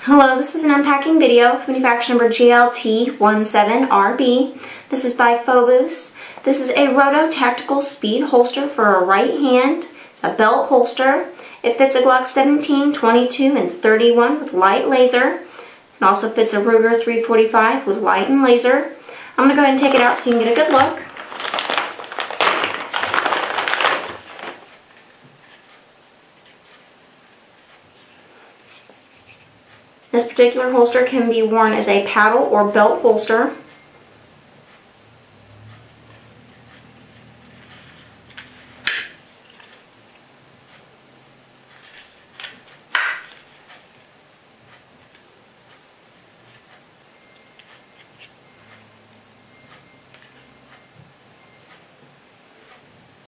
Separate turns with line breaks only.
Hello, this is an unpacking video of manufacturer number GLT17RB. This is by Fobus. This is a Roto tactical speed holster for a right hand. It's a belt holster. It fits a Glock 17, 22, and 31 with light laser. It also fits a Ruger 345 with light and laser. I'm going to go ahead and take it out so you can get a good look. This particular holster can be worn as a paddle or belt holster.